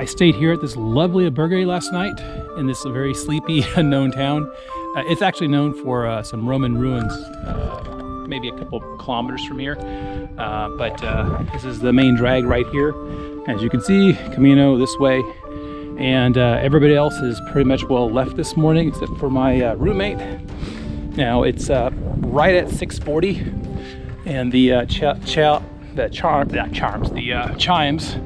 I stayed here at this lovely albergue last night in this very sleepy, unknown town. It's actually known for some Roman ruins, maybe a couple kilometers from here. But this is the main drag right here. As you can see, Camino this way. And everybody else is pretty much well left this morning, except for my roommate. Now it's right at 6:40, and the chimes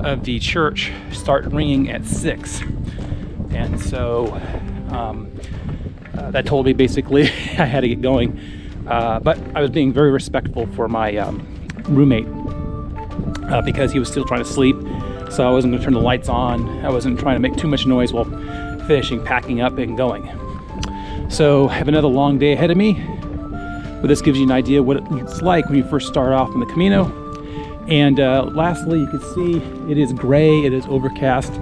of the church start ringing at 6. And so that told me basically I had to get going. But I was being very respectful for my roommate because he was still trying to sleep. So I wasn't going to turn the lights on. I wasn't trying to make too much noise while finishing packing up and going. So I have another long day ahead of me. But this gives you an idea what it's like when you first start off on the Camino. And lastly, you can see it is gray, it is overcast,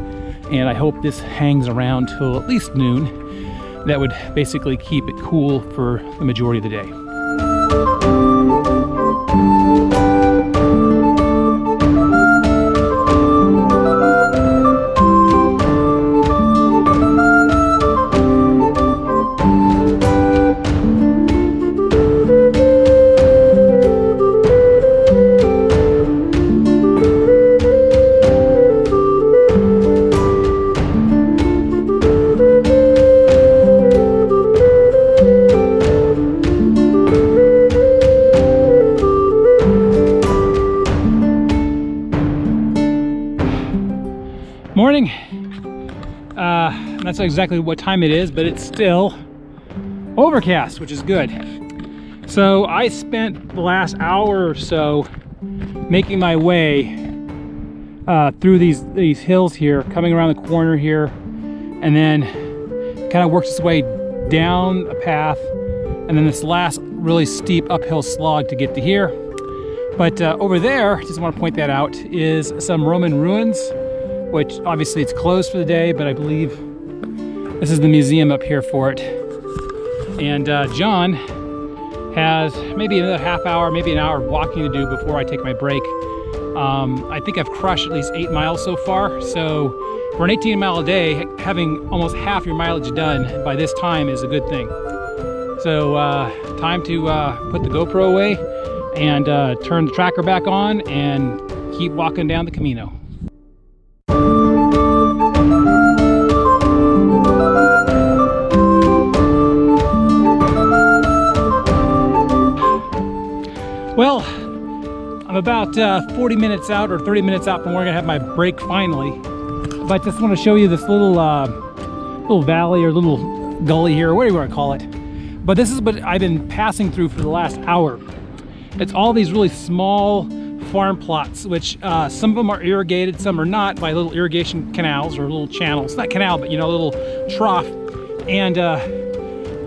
and I hope this hangs around till at least noon. That would basically keep it cool for the majority of the day. Morning. That's not exactly what time it is, but it's still overcast, which is good. So I spent the last hour or so making my way through these hills here, coming around the corner here, and then kind of worked its way down a path, and then this last really steep uphill slog to get to here. But over there, just want to point that out, is some Roman ruins, which obviously it's closed for the day, but I believe this is the museum up here for it. And John has maybe another half hour, maybe an hour of walking to do before I take my break. I think I've crushed at least 8 miles so far. So for an 18-mile a day, having almost half your mileage done by this time is a good thing. So time to put the GoPro away and turn the tracker back on and keep walking down the Camino. Well, I'm about 40 minutes out or 30 minutes out from where I'm gonna have my break finally. But I just want to show you this little valley or little gully here, or whatever you want to call it. But this is what I've been passing through for the last hour. It's all these really small farm plots, which some of them are irrigated, some are not, by little irrigation canals or little channels. Not canal, but you know, a little trough. And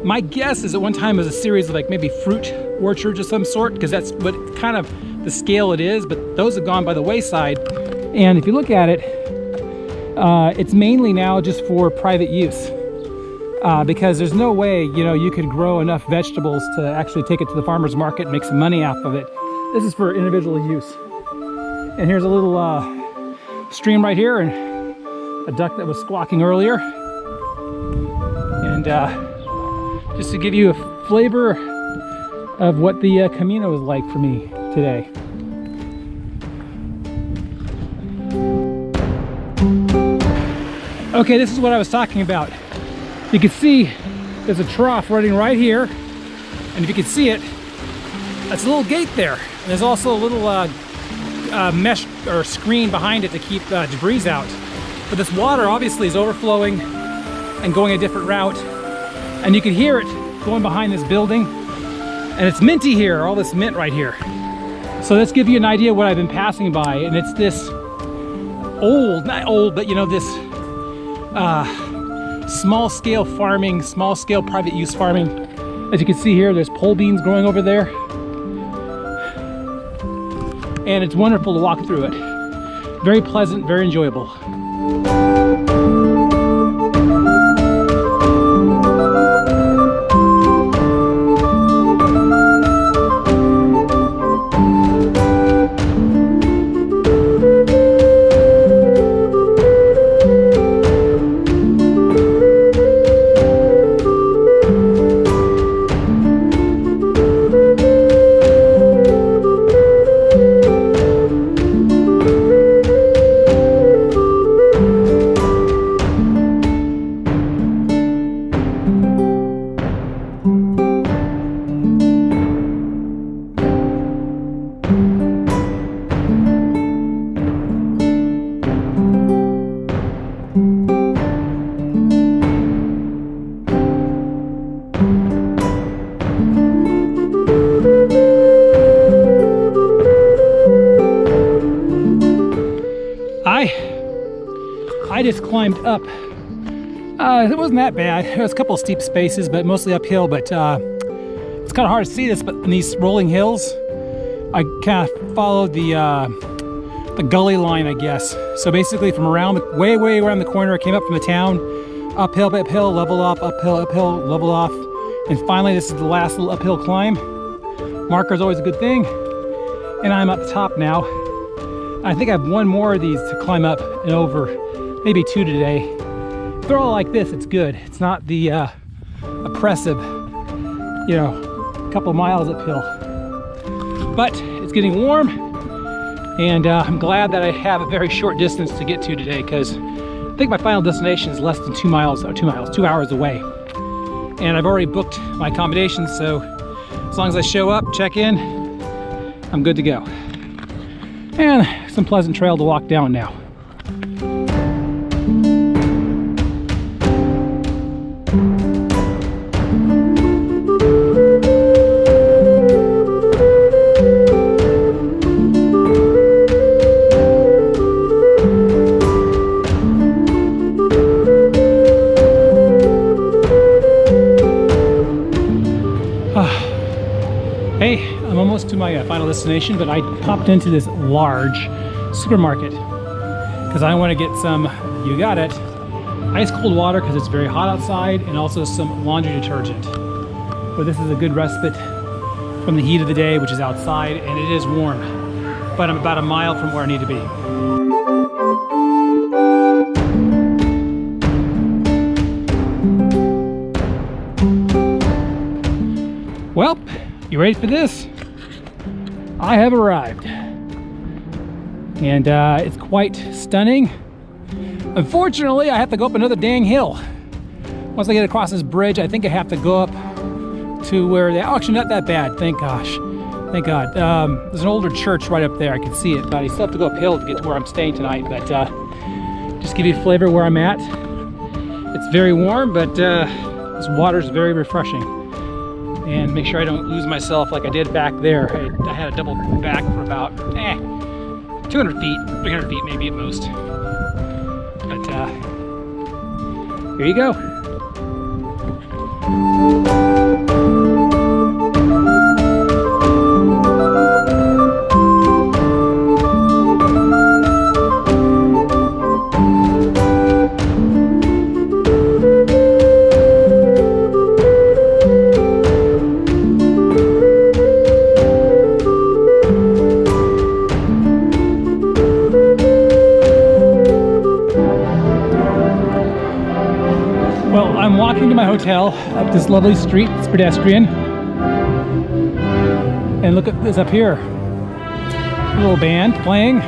my guess is at one time it was a series of like maybe fruit orchards of some sort, because that's what kind of the scale it is, but those have gone by the wayside. And if you look at it, it's mainly now just for private use, because there's no way, you know, you could grow enough vegetables to actually take it to the farmer's market and make some money off of it. This is for individual use. And here's a little stream right here, and a duck that was squawking earlier. And just to give you a flavor of what the Camino is like for me today. Okay, this is what I was talking about. You can see there's a trough running right here, and if you can see it, that's a little gate there. And there's also a little mesh or screen behind it to keep debris out. But this water obviously is overflowing and going a different route, and you can hear it going behind this building. And it's minty here, all this mint right here. So let's give you an idea of what I've been passing by. And it's this old, not old, but you know, this small scale farming, small scale private use farming. As you can see here, there's pole beans growing over there. And it's wonderful to walk through it. Very pleasant, very enjoyable. I just climbed up. It wasn't that bad. There was a couple of steep spaces, but mostly uphill. But it's kind of hard to see this, but in these rolling hills, I kind of followed the gully line, I guess. So basically from around, way around the corner, I came up from the town, uphill, level off, uphill, level off. And finally, this is the last little uphill climb. Marker's always a good thing. And I'm at the top now. I think I have one more of these to climb up and over, maybe 2 today. If they're all like this, it's good. It's not the oppressive, you know, couple miles uphill. But it's getting warm, and I'm glad that I have a very short distance to get to today, because I think my final destination is less than 2 miles, or 2 hours away. And I've already booked my accommodations, so as long as I show up, check in, I'm good to go. And some pleasant trail to walk down now. Hey, I'm almost to my final destination, but I popped into this large supermarket because I want to get some, you got it, ice cold water because it's very hot outside, and also some laundry detergent. But this is a good respite from the heat of the day, which is outside, and it is warm. But I'm about a mile from where I need to be. Well, you ready for this? I have arrived. And it's quite stunning. Unfortunately, I have to go up another dang hill. Once I get across this bridge, I think I have to go up to where they, oh, actually not that bad, thank gosh. Thank God. There's an older church right up there, I can see it, but I still have to go uphill to get to where I'm staying tonight. But just give you a flavor where I'm at. It's very warm, but this water is very refreshing. And make sure I don't lose myself like I did back there. I had a double back for about 200 feet, 300 feet maybe at most. But here you go. Well, I'm walking to my hotel up this lovely street. It's pedestrian. And look at this up here. A little band playing.